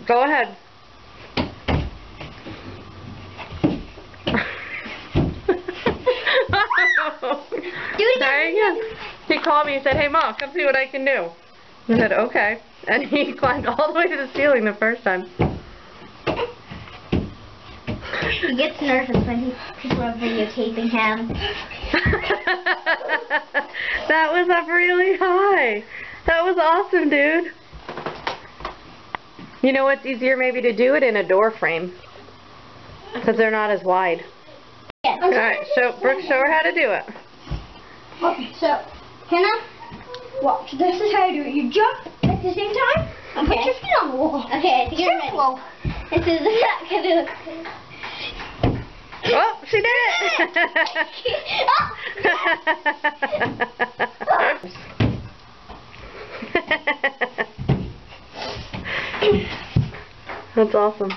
Go ahead. Do it There again. you go. He called me and said, "Hey, Mom, come see what I can do." I said, "Okay." And he climbed all the way to the ceiling the first time. He gets nervous when people are videotaping him. That was up really high. That was awesome, dude. You know what's easier maybe to do it in a door frame? Because they're not as wide. Yeah. Alright, Brooke, show her how to do it. Okay, so, Hannah, watch. This is how you do it. You jump at the same time. Okay. Put your feet on the wall. Okay, I think you're ready. This is not going to look good. Oh, she did it! That's awesome.